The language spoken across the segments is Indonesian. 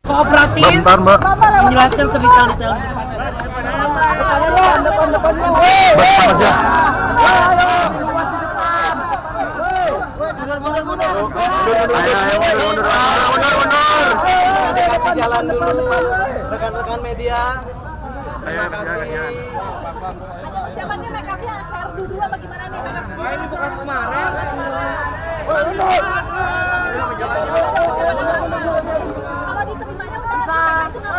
kooperatif, Bentar, Mbak. menjelaskan sedetail-detail. Bentar aja. Dikasih jalan dulu rekan-rekan media. Terima kasih. Siapa nih make upnya? Hairdo dulu apa gimana nih make up? Wah, ini bekas kemarin. Kalau diterimanya udah nggak itu nggak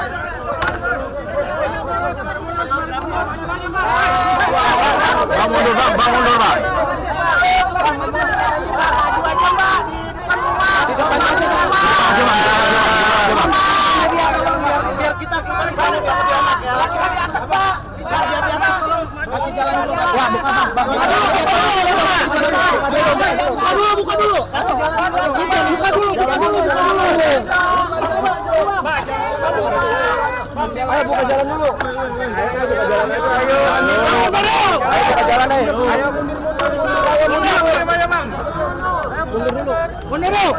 Bang mundur, Bang. Bang mundur, Bang. Biar kita di sana sama di anak ya. Biar di atas tolong kasih jalan dulu. Buka dulu. Kasih jalan dulu. Buka dulu. Ayo buka jalan dulu. Mundur dulu.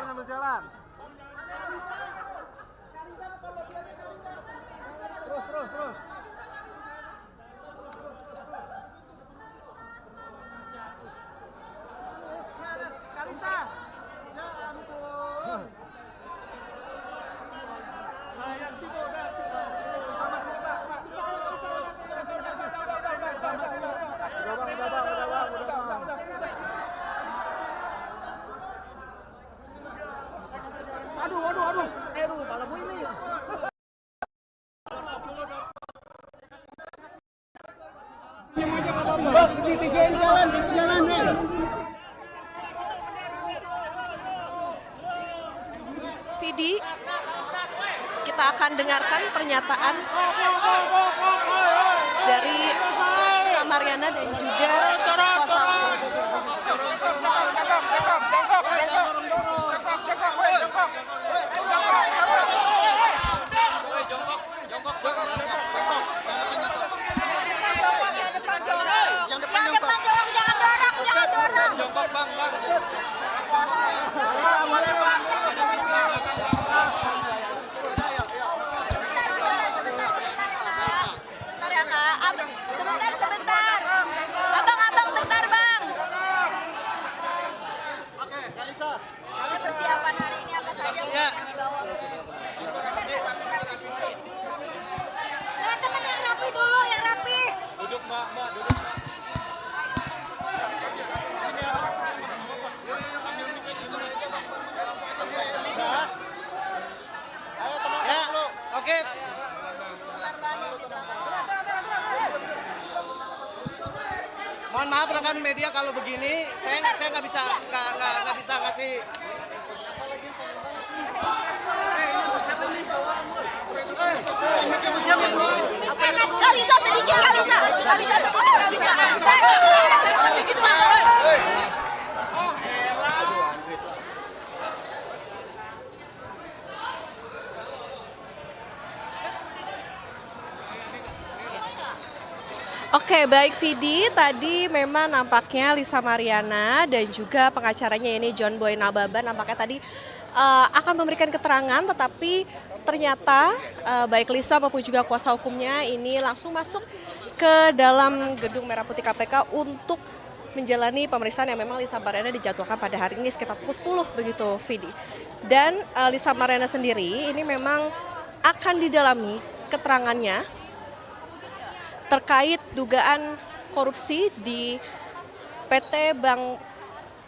Sambil jalan. Terus. Kalisa. Ya ampun. Nah, yang situ udah. Sama sini, Pak. Udah. Aduh, kepala gue ini. Jalan deh. Vidi, kita akan dengarkan pernyataan dari Samariana dan juga kuasa hukum. Sebentar. Abang, bentar, Bang. Oke, Kalisa. Persiapan hari ini apa saja yang dibawa? Teman yang rapi dulu, yang rapi. Duduk, Mbak, duduk. Ayo teman-teman dulu. Oke. Mohon maaf rekan media kalau begini, saya nggak bisa ngasih. Kalisa sedikit, Kalisa sedikit, Oke, baik Vidi, tadi memang nampaknya Lisa Mariana dan juga pengacaranya ini John Boy Nababan nampaknya tadi akan memberikan keterangan, tetapi ternyata baik Lisa maupun juga kuasa hukumnya ini langsung masuk ke dalam gedung Merah Putih KPK untuk menjalani pemeriksaan yang memang Lisa Mariana dijadwalkan pada hari ini sekitar pukul 10 begitu, Vidi. Dan Lisa Mariana sendiri ini memang akan didalami keterangannya terkait dugaan korupsi di PT Bank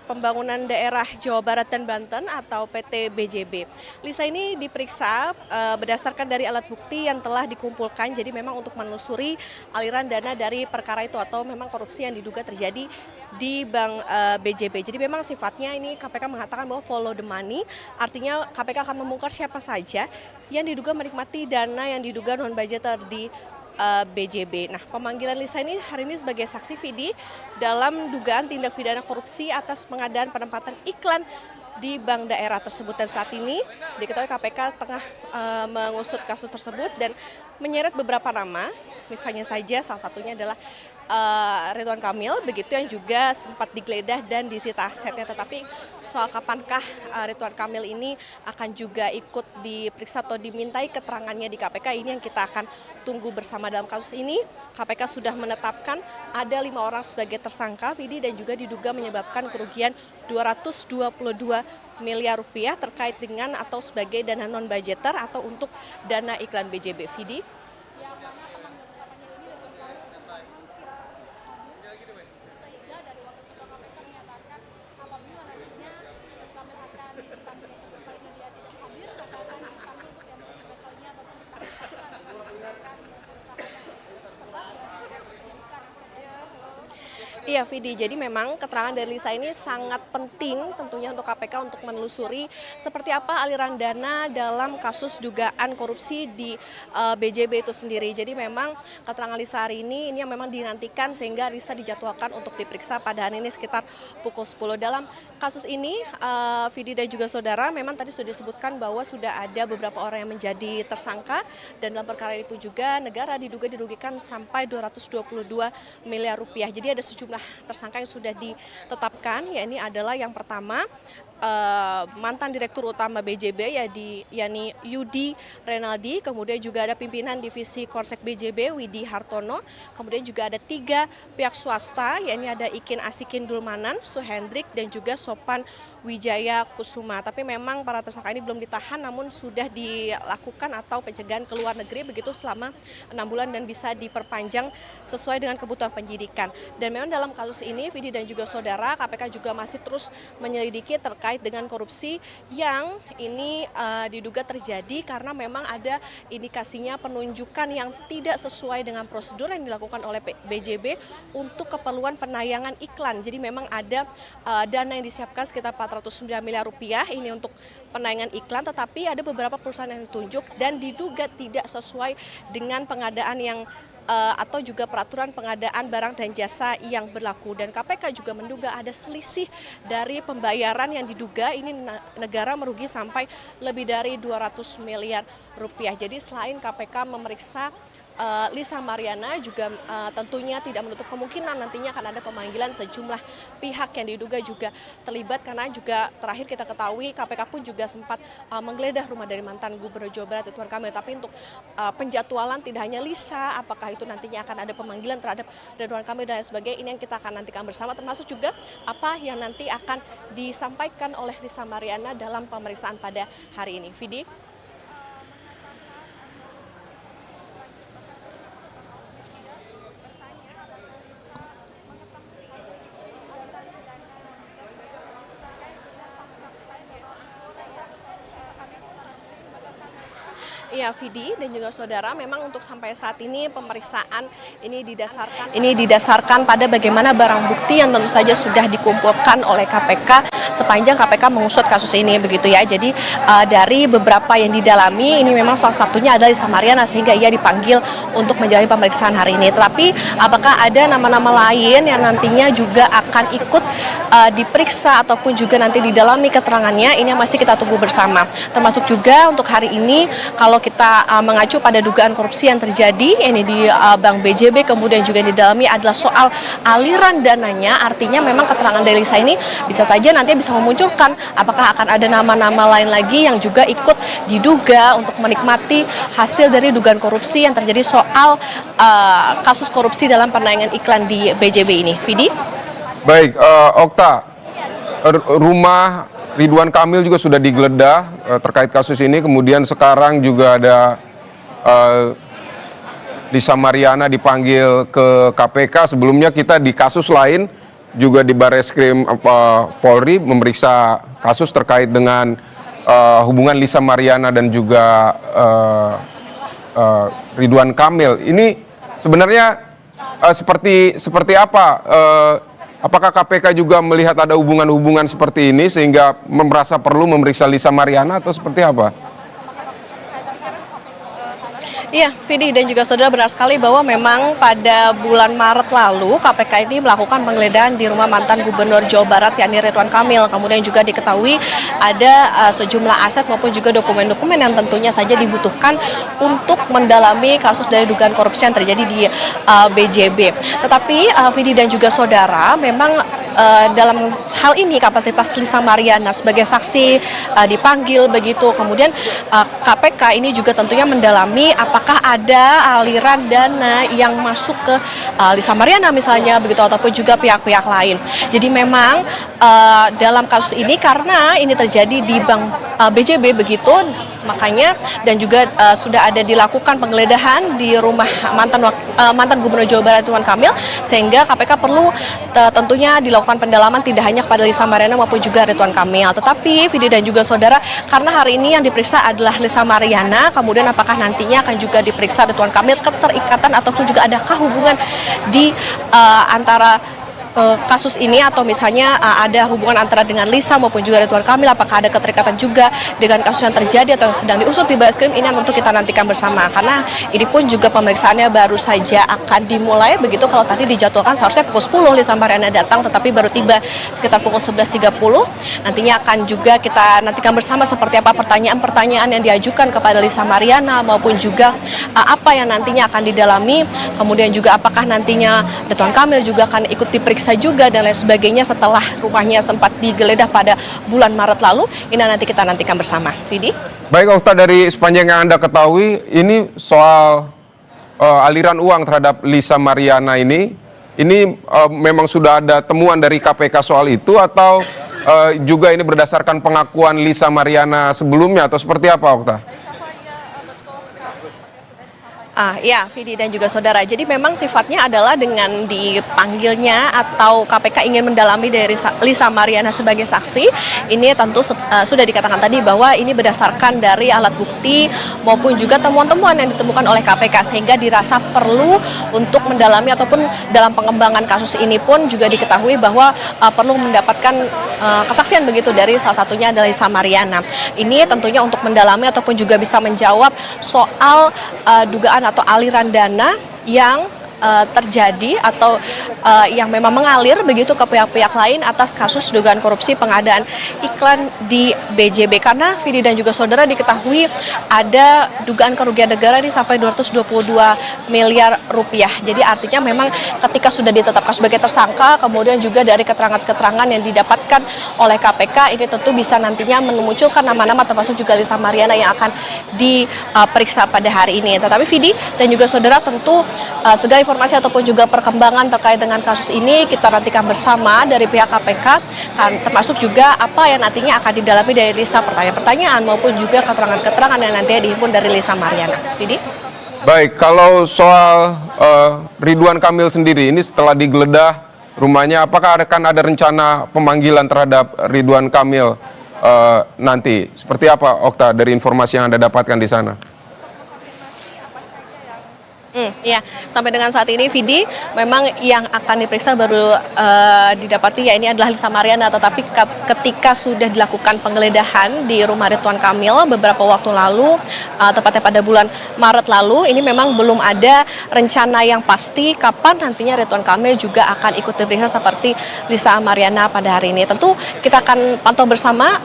Pembangunan Daerah Jawa Barat dan Banten atau PT BJB. Lisa ini diperiksa berdasarkan dari alat bukti yang telah dikumpulkan, jadi memang untuk menelusuri aliran dana dari perkara itu atau memang korupsi yang diduga terjadi di Bank BJB. Jadi memang sifatnya ini KPK mengatakan bahwa follow the money, artinya KPK akan membongkar siapa saja yang diduga menikmati dana yang diduga non-budgeter di BJB. Nah, pemanggilan Lisa ini hari ini sebagai saksi Vidi dalam dugaan tindak pidana korupsi atas pengadaan penempatan iklan di bank daerah tersebut. Dan saat ini diketahui KPK tengah mengusut kasus tersebut dan menyeret beberapa nama, misalnya saja salah satunya adalah Ridwan Kamil, begitu yang juga sempat digeledah dan disita asetnya. Tetapi soal kapankah Ridwan Kamil ini akan juga ikut diperiksa atau dimintai keterangannya di KPK, ini yang kita akan tunggu bersama. Dalam kasus ini KPK sudah menetapkan ada 5 orang sebagai tersangka Vidi dan juga diduga menyebabkan kerugian 222 miliar rupiah terkait dengan atau sebagai dana non-budgeter atau untuk dana iklan BJB. Vidi. Iya, Vidi. Jadi memang keterangan dari Lisa ini sangat penting tentunya untuk KPK untuk menelusuri seperti apa aliran dana dalam kasus dugaan korupsi di BJB itu sendiri. Jadi memang keterangan Lisa hari ini yang memang dinantikan sehingga Lisa dijadwalkan untuk diperiksa pada hari ini sekitar pukul 10. Dalam kasus ini, Vidi dan juga saudara, memang tadi sudah disebutkan bahwa sudah ada beberapa orang yang menjadi tersangka dan dalam perkara ini pun juga negara diduga dirugikan sampai 222 miliar rupiah. Jadi ada sejumlah tersangka yang sudah ditetapkan, yakni adalah yang pertama mantan Direktur Utama BJB yakni Yudi Renaldi, kemudian juga ada pimpinan Divisi Korsek BJB Widi Hartono, kemudian juga ada 3 pihak swasta, yakni ada Ikin Asikin Dulmanan, Suhendrik dan juga Sopan Wijaya Kusuma. Tapi memang para tersangka ini belum ditahan namun sudah dilakukan atau pencegahan ke luar negeri begitu selama 6 bulan dan bisa diperpanjang sesuai dengan kebutuhan penyidikan. Dan memang dalam kasus ini Vidi dan juga saudara, KPK juga masih terus menyelidiki terkait dengan korupsi yang ini diduga terjadi karena memang ada indikasinya penunjukan yang tidak sesuai dengan prosedur yang dilakukan oleh BJB untuk keperluan penayangan iklan. Jadi memang ada dana yang disiapkan sekitar 409 miliar rupiah ini untuk penayangan iklan, tetapi ada beberapa perusahaan yang ditunjuk dan diduga tidak sesuai dengan pengadaan yang atau juga peraturan pengadaan barang dan jasa yang berlaku. Dan KPK juga menduga ada selisih dari pembayaran yang diduga ini negara merugi sampai lebih dari 200 miliar rupiah. Jadi selain KPK memeriksa Lisa Mariana juga tentunya tidak menutup kemungkinan nantinya akan ada pemanggilan sejumlah pihak yang diduga juga terlibat karena juga terakhir kita ketahui KPK pun juga sempat menggeledah rumah dari mantan Gubernur Jawa Barat Ridwan Kamil. Tapi untuk penjadwalan tidak hanya Lisa, apakah itu nantinya akan ada pemanggilan terhadap Ridwan Kamil dan sebagainya, ini yang kita akan nantikan bersama, termasuk juga apa yang nanti akan disampaikan oleh Lisa Mariana dalam pemeriksaan pada hari ini. Vidi. Iya, Vidi dan juga saudara, memang untuk sampai saat ini pemeriksaan ini didasarkan pada bagaimana barang bukti yang tentu saja sudah dikumpulkan oleh KPK sepanjang KPK mengusut kasus ini begitu ya. Jadi dari beberapa yang didalami ini memang salah satunya adalah Lisa Mariana sehingga ia dipanggil untuk menjalani pemeriksaan hari ini. Tetapi apakah ada nama-nama lain yang nantinya juga akan ikut diperiksa ataupun juga nanti didalami keterangannya, ini yang masih kita tunggu bersama. Termasuk juga untuk hari ini kalau kita mengacu pada dugaan korupsi yang terjadi ini di Bank BJB, kemudian juga didalami adalah soal aliran dananya. Artinya memang keterangan dari Lisa ini bisa saja nanti bisa memunculkan apakah akan ada nama-nama lain lagi yang juga ikut diduga untuk menikmati hasil dari dugaan korupsi yang terjadi soal kasus korupsi dalam penayangan iklan di BJB ini. Vidi? Baik, Okta. rumah Ridwan Kamil juga sudah digeledah terkait kasus ini. Kemudian sekarang juga ada Lisa Mariana dipanggil ke KPK. Sebelumnya kita di kasus lain juga di Barreskrim Polri memeriksa kasus terkait dengan hubungan Lisa Mariana dan juga Ridwan Kamil. Ini sebenarnya seperti apa? Apakah KPK juga melihat ada hubungan-hubungan seperti ini sehingga merasa perlu memeriksa Lisa Mariana atau seperti apa? Iya, Vidi dan juga saudara, benar sekali bahwa memang pada bulan Maret lalu KPK ini melakukan penggeledahan di rumah mantan Gubernur Jawa Barat yakni Ridwan Kamil. Kemudian juga diketahui ada sejumlah aset maupun juga dokumen-dokumen yang tentunya saja dibutuhkan untuk mendalami kasus dari dugaan korupsi yang terjadi di BJB. Tetapi Vidi dan juga saudara, memang dalam hal ini kapasitas Lisa Mariana sebagai saksi dipanggil begitu. Kemudian KPK ini juga tentunya mendalami apakah ada aliran dana yang masuk ke Lisa Mariana misalnya begitu, ataupun juga pihak-pihak lain. Jadi memang dalam kasus ini karena ini terjadi di Bank BJB begitu, makanya dan juga sudah ada dilakukan penggeledahan di rumah mantan Gubernur Jawa Barat Ridwan Kamil, sehingga KPK perlu tentunya dilakukan pendalaman tidak hanya kepada Lisa Mariana maupun juga Ridwan Kamil. Tetapi Vidi dan juga saudara, karena hari ini yang diperiksa adalah Lisa Mariana, kemudian apakah nantinya akan juga diperiksa Ridwan Kamil, keterikatan ataupun juga adakah hubungan di antara kasus ini, atau misalnya ada hubungan antara dengan Lisa maupun juga Ridwan Kamil, apakah ada keterikatan juga dengan kasus yang terjadi atau yang sedang diusut di Barreskrim, ini yang tentu kita nantikan bersama, karena ini pun juga pemeriksaannya baru saja akan dimulai begitu. Kalau tadi dijadwalkan seharusnya pukul 10 Lisa Mariana datang, tetapi baru tiba sekitar pukul 11.30. Nantinya akan juga kita nantikan bersama seperti apa pertanyaan-pertanyaan yang diajukan kepada Lisa Mariana maupun juga apa yang nantinya akan didalami, kemudian juga apakah nantinya Ridwan Kamil juga akan ikut diperiksa juga dan lain sebagainya setelah rumahnya sempat digeledah pada bulan Maret lalu. Ini nanti kita nantikan bersama. Vidi? Baik, Okta, dari sepanjang yang Anda ketahui, ini soal aliran uang terhadap Lisa Mariana ini memang sudah ada temuan dari KPK soal itu, atau juga ini berdasarkan pengakuan Lisa Mariana sebelumnya, atau seperti apa, Okta? Ya, Vidi dan juga saudara. Jadi memang sifatnya adalah dengan dipanggilnya atau KPK ingin mendalami dari Lisa Mariana sebagai saksi. Ini tentu sudah dikatakan tadi bahwa ini berdasarkan dari alat bukti maupun juga temuan-temuan yang ditemukan oleh KPK, sehingga dirasa perlu untuk mendalami ataupun dalam pengembangan kasus ini pun juga diketahui bahwa perlu mendapatkan kesaksian begitu dari salah satunya adalah Lisa Mariana. Ini tentunya untuk mendalami ataupun juga bisa menjawab soal dugaan atau aliran dana yang terjadi atau yang memang mengalir begitu ke pihak-pihak lain atas kasus dugaan korupsi pengadaan iklan di BJB. Karena Vidi dan juga saudara, diketahui ada dugaan kerugian negara ini sampai 222 miliar rupiah. Jadi artinya memang ketika sudah ditetapkan sebagai tersangka, kemudian juga dari keterangan-keterangan yang didapatkan oleh KPK, ini tentu bisa nantinya memunculkan nama-nama termasuk juga Lisa Mariana yang akan diperiksa pada hari ini. Tetapi Vidi dan juga saudara, tentu segala informasi ataupun juga perkembangan terkait dengan kasus ini kita nantikan bersama dari pihak KPK, kan, termasuk juga apa yang nantinya akan didalami dari Lisa, pertanyaan-pertanyaan maupun juga keterangan-keterangan yang nantinya dihimpun dari Lisa Mariana. Vidi? Baik, kalau soal Ridwan Kamil sendiri, ini setelah digeledah rumahnya, apakah akan ada rencana pemanggilan terhadap Ridwan Kamil nanti? Seperti apa, Okta, dari informasi yang Anda dapatkan di sana? Ya, sampai dengan saat ini Vidi, memang yang akan diperiksa baru didapati ya ini adalah Lisa Mariana, tetapi ketika sudah dilakukan penggeledahan di rumah Ridwan Kamil beberapa waktu lalu, tepatnya pada bulan Maret lalu, ini memang belum ada rencana yang pasti kapan nantinya Ridwan Kamil juga akan ikut diperiksa seperti Lisa Mariana pada hari ini. Tentu kita akan pantau bersama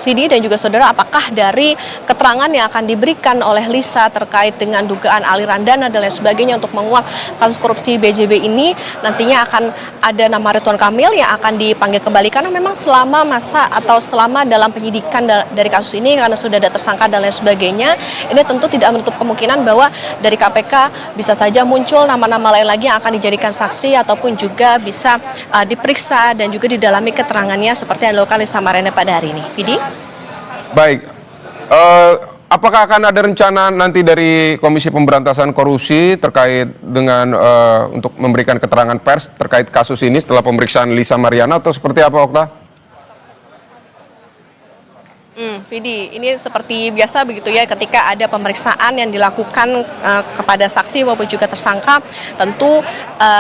Vidi dan juga saudara, apakah dari keterangan yang akan diberikan oleh Lisa terkait dengan dugaan aliran dana Mariana dan lain sebagainya untuk menguak kasus korupsi BJB ini, nantinya akan ada nama Ridwan Kamil yang akan dipanggil kembali karena memang selama masa atau selama dalam penyidikan dari kasus ini karena sudah ada tersangka dan lain sebagainya, ini tentu tidak menutup kemungkinan bahwa dari KPK bisa saja muncul nama-nama lain lagi yang akan dijadikan saksi ataupun juga bisa diperiksa dan juga didalami keterangannya seperti yang dilakukan Lisa Mariana pada hari ini. Vidi? Baik, apakah akan ada rencana nanti dari Komisi Pemberantasan Korupsi terkait dengan untuk memberikan keterangan pers terkait kasus ini setelah pemeriksaan Lisa Mariana atau seperti apa, Okta? Vidi, ini seperti biasa begitu ya, ketika ada pemeriksaan yang dilakukan kepada saksi maupun juga tersangka, tentu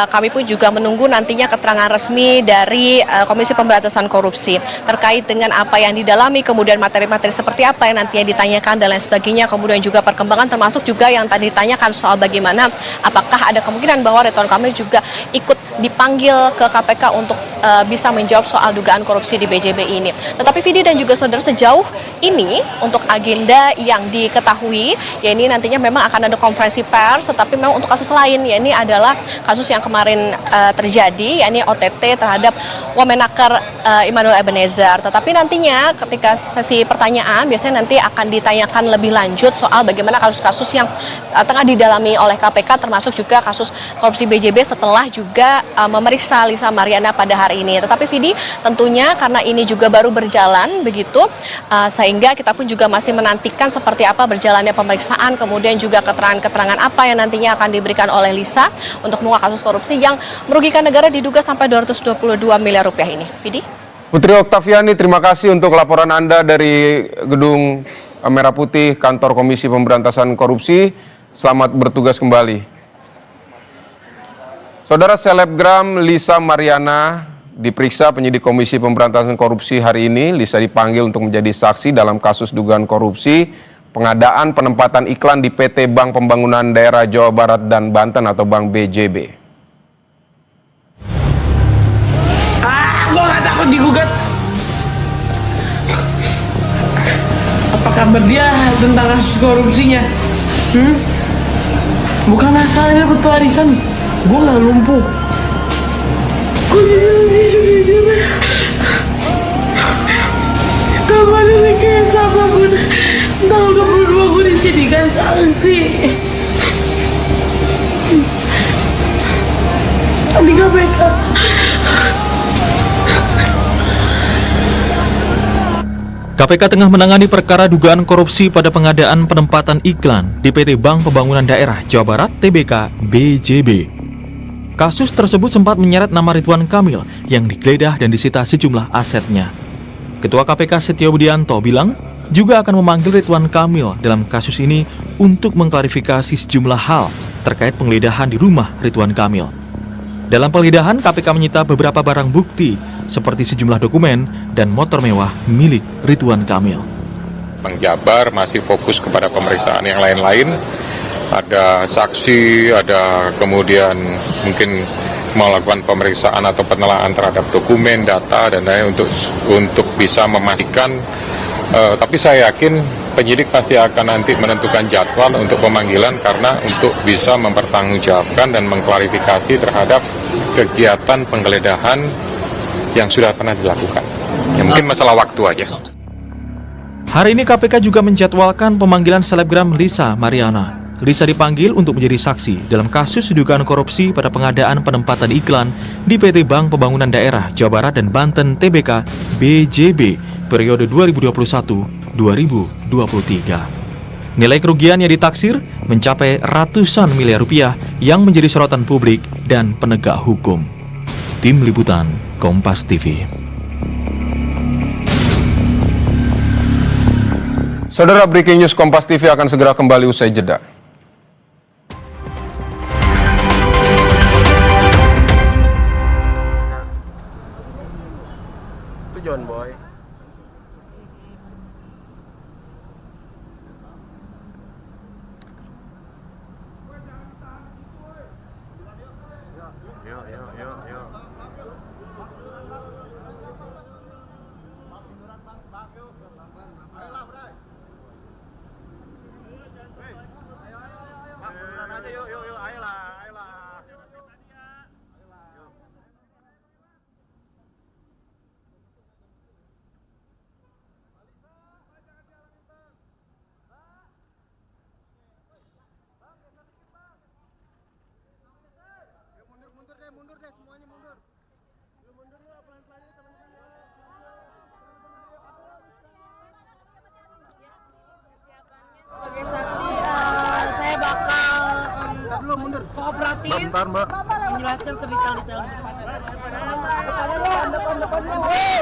kami pun juga menunggu nantinya keterangan resmi dari Komisi Pemberantasan Korupsi terkait dengan apa yang didalami, kemudian materi-materi seperti apa yang nantinya ditanyakan dan lain sebagainya, kemudian juga perkembangan termasuk juga yang tadi ditanyakan soal bagaimana apakah ada kemungkinan bahwa Ridwan Kamil juga ikut dipanggil ke KPK untuk bisa menjawab soal dugaan korupsi di BJB ini. Tetapi Vidi dan juga saudara, sejauh ini untuk agenda yang diketahui, ya ini nantinya memang akan ada konferensi pers, tetapi memang untuk kasus lain, ya ini adalah kasus yang kemarin terjadi, ya ini OTT terhadap Wamenaker Immanuel Ebenezer. Tetapi nantinya ketika sesi pertanyaan, biasanya nanti akan ditanyakan lebih lanjut soal bagaimana kasus-kasus yang tengah didalami oleh KPK, termasuk juga kasus korupsi BJB setelah juga memeriksa Lisa Mariana pada hari ini. Tetapi Vidi, tentunya karena ini juga baru berjalan begitu, sehingga kita pun juga masih menantikan seperti apa berjalannya pemeriksaan, kemudian juga keterangan-keterangan apa yang nantinya akan diberikan oleh Lisa untuk mengungkap kasus korupsi yang merugikan negara diduga sampai 222 miliar rupiah ini. Vidi? Putri Oktaviani, terima kasih untuk laporan Anda dari Gedung Merah Putih, Kantor Komisi Pemberantasan Korupsi. Selamat bertugas kembali. Saudara, selebgram Lisa Mariana diperiksa penyidik Komisi Pemberantasan Korupsi hari ini. Lisa dipanggil untuk menjadi saksi dalam kasus dugaan korupsi pengadaan penempatan iklan di PT Bank Pembangunan Daerah Jawa Barat dan Banten atau Bank BJB. Gue gak takut digugat. Apa kabar dia tentang kasus korupsinya? Bukan masalahnya betul arisan. Gue gak lumpuh. Gue jadi tanpa ada kayak sama gue. Tanggal 22 gue dijadikan saksi di KPK. KPK tengah menangani perkara dugaan korupsi pada pengadaan penempatan iklan di PT Bank Pembangunan Daerah Jawa Barat (TBK) BJB. Kasus tersebut sempat menyeret nama Ridwan Kamil yang digeledah dan disita sejumlah asetnya. Ketua KPK Setio Budianto bilang juga akan memanggil Ridwan Kamil dalam kasus ini untuk mengklarifikasi sejumlah hal terkait penggeledahan di rumah Ridwan Kamil. Dalam penggeledahan, KPK menyita beberapa barang bukti seperti sejumlah dokumen dan motor mewah milik Ridwan Kamil. Bang Jabar masih fokus kepada pemeriksaan yang lain-lain. Ada saksi, ada kemudian mungkin melakukan pemeriksaan atau penelaahan terhadap dokumen, data, dan lain untuk bisa memastikan. Tapi saya yakin penyidik pasti akan nanti menentukan jadwal untuk pemanggilan karena untuk bisa mempertanggungjawabkan dan mengklarifikasi terhadap kegiatan penggeledahan yang sudah pernah dilakukan. Ya, mungkin masalah waktu aja. Hari ini KPK juga menjadwalkan pemanggilan selebgram Lisa Mariana. Lisa dipanggil untuk menjadi saksi dalam kasus dugaan korupsi pada pengadaan penempatan iklan di PT Bank Pembangunan Daerah Jawa Barat dan Banten TBK BJB periode 2021-2023. Nilai kerugian yang ditaksir mencapai ratusan miliar rupiah yang menjadi sorotan publik dan penegak hukum. Tim Liputan Kompas TV. Saudara, breaking news Kompas TV akan segera kembali usai jeda. John Boy. Yuk. kooperatif, Bentar, Mbak. menjelaskan sedetail-detailnya.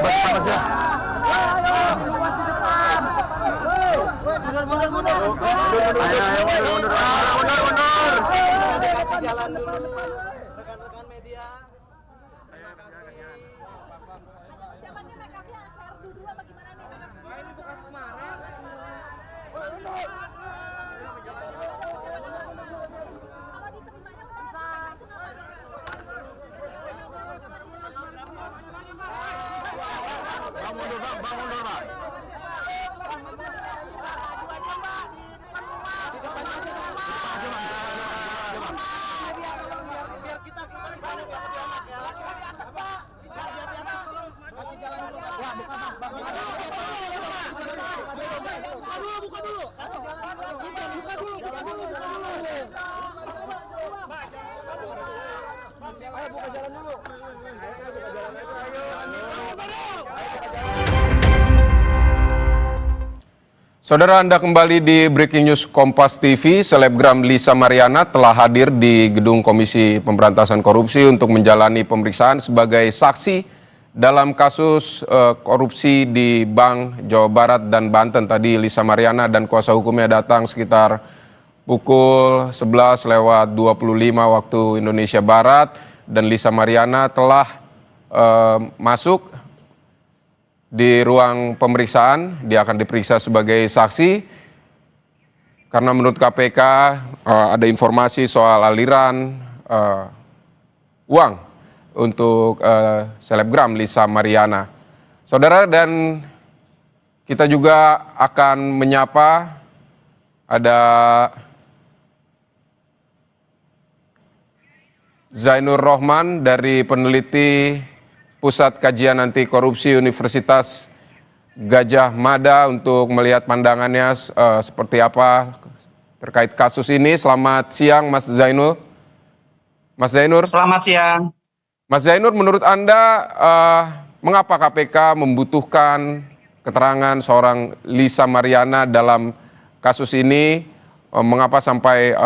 Bentar aja. Ayo, mundur. Dikasih jalan dulu, rekan-rekan media. Terima kasih. Ini bekas kemarin. Bang, mundur, Bang. Biar kita di sana biar lebih enak ya. Biar di atas tolong kasih jalan dulu. Buka dulu. Kasih jalan dulu. Buka dulu. Ayo buka jalan dulu. Saudara, Anda kembali di Breaking News Kompas TV. Selebgram Lisa Mariana telah hadir di Gedung Komisi Pemberantasan Korupsi untuk menjalani pemeriksaan sebagai saksi dalam kasus korupsi di Bank Jawa Barat dan Banten. Tadi Lisa Mariana dan kuasa hukumnya datang sekitar pukul 11:25 waktu Indonesia Barat, dan Lisa Mariana telah masuk di ruang pemeriksaan. Dia akan diperiksa sebagai saksi karena menurut KPK ada informasi soal aliran uang untuk selebgram Lisa Mariana. Saudara, dan kita juga akan menyapa ada Zainur Rohman dari peneliti Pusat Kajian Anti Korupsi Universitas Gajah Mada untuk melihat pandangannya seperti apa terkait kasus ini. Selamat siang Mas Zainur. Mas Zainur. Selamat siang. Mas Zainur, menurut Anda mengapa KPK membutuhkan keterangan seorang Lisa Mariana dalam kasus ini? Mengapa sampai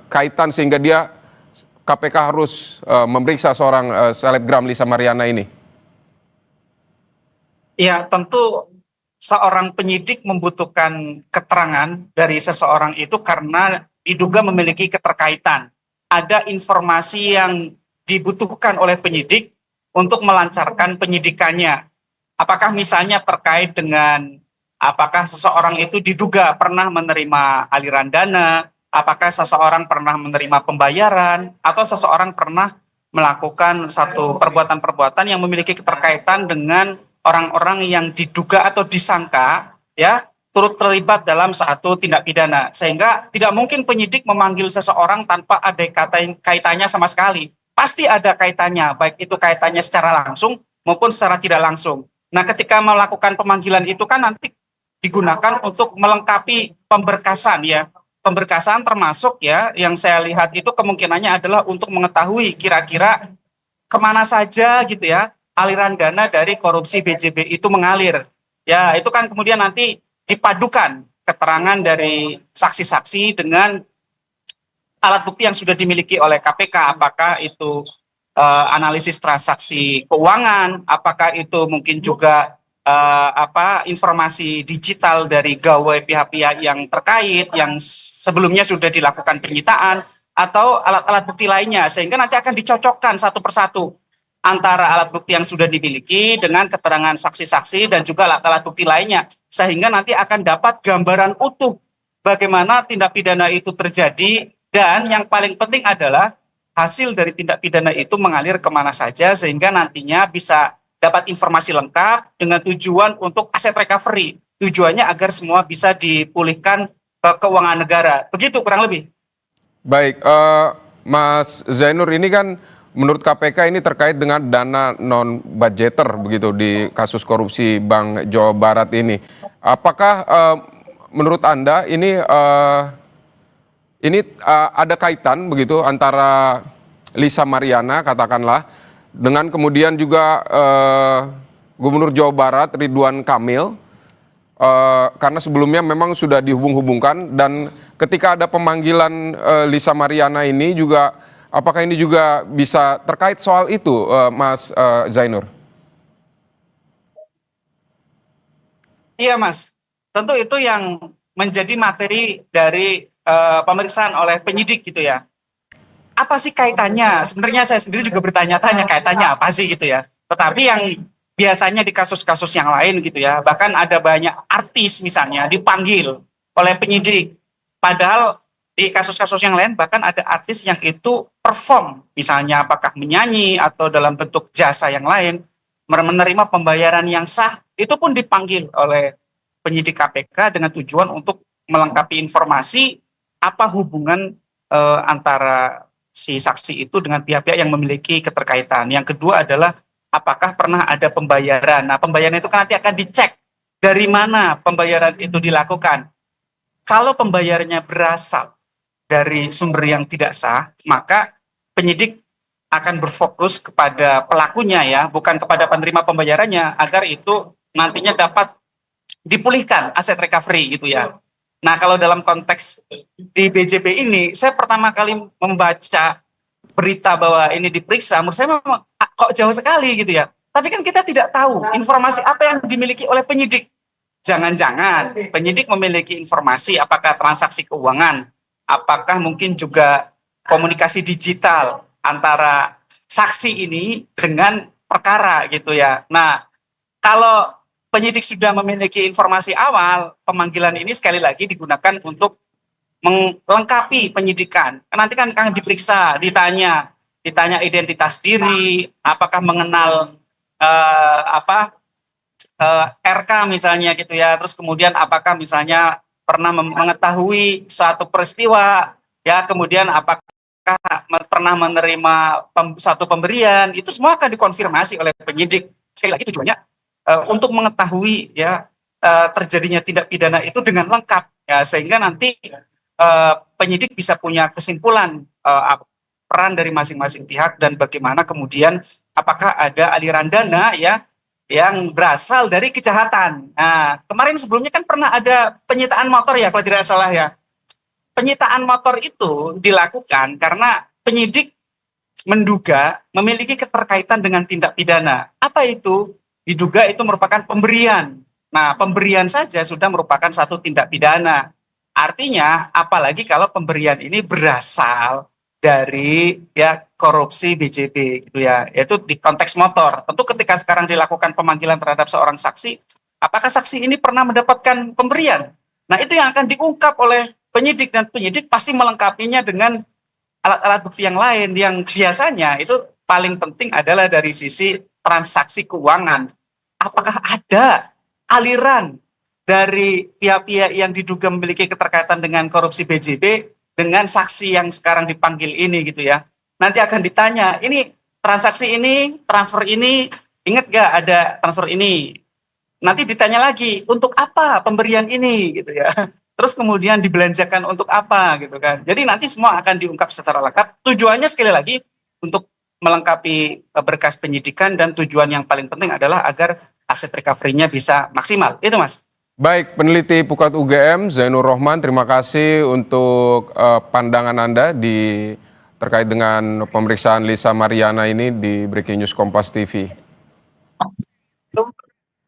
kaitan sehingga KPK harus memeriksa seorang selebgram Lisa Mariana ini? Ya, tentu seorang penyidik membutuhkan keterangan dari seseorang itu karena diduga memiliki keterkaitan. Ada informasi yang dibutuhkan oleh penyidik untuk melancarkan penyidikannya. Apakah misalnya terkait dengan apakah seseorang itu diduga pernah menerima aliran dana, apakah seseorang pernah menerima pembayaran, atau seseorang pernah melakukan satu perbuatan-perbuatan yang memiliki keterkaitan dengan orang-orang yang diduga atau disangka ya turut terlibat dalam satu tindak pidana. Sehingga tidak mungkin penyidik memanggil seseorang tanpa ada kaitannya sama sekali. Pasti ada kaitannya, baik itu kaitannya secara langsung maupun secara tidak langsung. Nah, ketika melakukan pemanggilan itu kan nanti digunakan untuk melengkapi pemberkasan ya. Pemberkasan termasuk ya yang saya lihat itu kemungkinannya adalah untuk mengetahui kira-kira kemana saja gitu ya aliran dana dari korupsi BJB itu mengalir. Ya itu kan kemudian nanti dipadukan keterangan dari saksi-saksi dengan alat bukti yang sudah dimiliki oleh KPK. Apakah itu analisis transaksi keuangan, apakah itu mungkin juga informasi digital dari gawai pihak-pihak yang terkait yang sebelumnya sudah dilakukan penyitaan, atau alat-alat bukti lainnya, sehingga nanti akan dicocokkan satu persatu antara alat bukti yang sudah dimiliki dengan keterangan saksi-saksi dan juga alat-alat bukti lainnya, sehingga nanti akan dapat gambaran utuh bagaimana tindak pidana itu terjadi, dan yang paling penting adalah hasil dari tindak pidana itu mengalir kemana saja, sehingga nantinya bisa dapat informasi lengkap dengan tujuan untuk aset recovery. Tujuannya agar semua bisa dipulihkan ke keuangan negara. Begitu kurang lebih. Baik, Mas Zainur, ini kan menurut KPK ini terkait dengan dana non-budgeter begitu di kasus korupsi Bank Jawa Barat ini. Apakah menurut Anda ini ada kaitan begitu antara Lisa Mariana katakanlah dengan kemudian juga Gubernur Jawa Barat Ridwan Kamil, karena sebelumnya memang sudah dihubung-hubungkan, dan ketika ada pemanggilan Lisa Mariana ini juga, apakah ini juga bisa terkait soal itu, Mas Zainur? Iya Mas, tentu itu yang menjadi materi dari pemeriksaan oleh penyidik gitu ya. Apa sih kaitannya? Sebenarnya saya sendiri juga bertanya-tanya kaitannya apa sih gitu ya. Tetapi yang biasanya di kasus-kasus yang lain gitu ya, bahkan ada banyak artis misalnya dipanggil oleh penyidik. Padahal di kasus-kasus yang lain bahkan ada artis yang itu perform, misalnya apakah menyanyi atau dalam bentuk jasa yang lain, menerima pembayaran yang sah, itu pun dipanggil oleh penyidik KPK dengan tujuan untuk melengkapi informasi apa hubungan antara si saksi itu dengan pihak-pihak yang memiliki keterkaitan. Yang kedua adalah apakah pernah ada pembayaran. Nah, pembayaran itu kan nanti akan dicek dari mana pembayaran itu dilakukan. Kalau pembayarannya berasal dari sumber yang tidak sah, maka penyidik akan berfokus kepada pelakunya ya, bukan kepada penerima pembayarannya, agar itu nantinya dapat dipulihkan aset recovery gitu ya. Nah, kalau dalam konteks di BJB ini, saya pertama kali membaca berita bahwa ini diperiksa, menurut saya memang kok jauh sekali gitu ya. Tapi kan kita tidak tahu informasi apa yang dimiliki oleh penyidik. Jangan-jangan penyidik memiliki informasi apakah transaksi keuangan, apakah mungkin juga komunikasi digital antara saksi ini dengan perkara gitu ya. Nah, kalau penyidik sudah memiliki informasi awal, pemanggilan ini sekali lagi digunakan untuk melengkapi penyidikan. Nanti kan akan diperiksa, ditanya identitas diri, apakah mengenal RK misalnya gitu ya. Terus kemudian apakah misalnya pernah mengetahui suatu peristiwa, ya, kemudian apakah pernah menerima suatu pemberian, itu semua akan dikonfirmasi oleh penyidik. Sekali lagi tujuannya untuk mengetahui ya terjadinya tindak pidana itu dengan lengkap ya, sehingga nanti penyidik bisa punya kesimpulan peran dari masing-masing pihak dan bagaimana kemudian apakah ada aliran dana ya yang berasal dari kejahatan. Nah, kemarin sebelumnya kan pernah ada penyitaan motor ya kalau tidak salah ya. Penyitaan motor itu dilakukan karena penyidik menduga memiliki keterkaitan dengan tindak pidana. Apa itu? Diduga itu merupakan pemberian. Nah, pemberian saja sudah merupakan satu tindak pidana. Artinya, apalagi kalau pemberian ini berasal dari ya korupsi BJB gitu ya, yaitu di konteks motor. Tentu ketika sekarang dilakukan pemanggilan terhadap seorang saksi, apakah saksi ini pernah mendapatkan pemberian? Nah, itu yang akan diungkap oleh penyidik, dan penyidik pasti melengkapinya dengan alat-alat bukti yang lain yang biasanya itu paling penting adalah dari sisi transaksi keuangan. Apakah ada aliran dari pihak-pihak yang diduga memiliki keterkaitan dengan korupsi BJB dengan saksi yang sekarang dipanggil ini gitu ya. Nanti akan ditanya, ini transaksi ini, transfer ini, ingat gak ada transfer ini? Nanti ditanya lagi, untuk apa pemberian ini gitu ya. Terus kemudian dibelanjakan untuk apa gitu kan. Jadi nanti semua akan diungkap secara lengkap. Tujuannya sekali lagi untuk melengkapi berkas penyidikan, dan tujuan yang paling penting adalah agar aset recovery-nya bisa maksimal. Itu Mas. Baik, peneliti Pukat UGM Zainur Rohman, terima kasih untuk pandangan Anda terkait dengan pemeriksaan Lisa Mariana ini di Breaking News Kompas TV.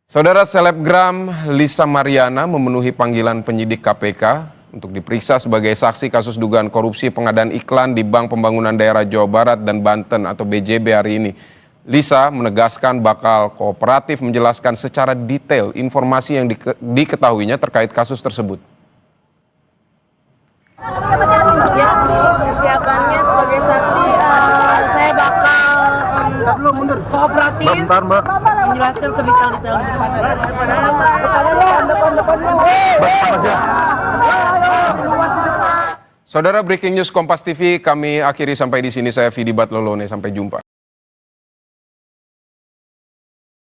Saudara, selebgram Lisa Mariana memenuhi panggilan penyidik KPK untuk diperiksa sebagai saksi kasus dugaan korupsi pengadaan iklan di Bank Pembangunan Daerah Jawa Barat dan Banten atau BJB hari ini. Lisa menegaskan bakal kooperatif menjelaskan secara detail informasi yang diketahuinya terkait kasus tersebut. Ya, kesiapannya sebagai saksi, saya bakal kooperatif menjelaskan sedetail-detailnya. Saudara, Breaking News Kompas TV kami akhiri sampai di sini. Saya Vidi Batlolone, sampai jumpa.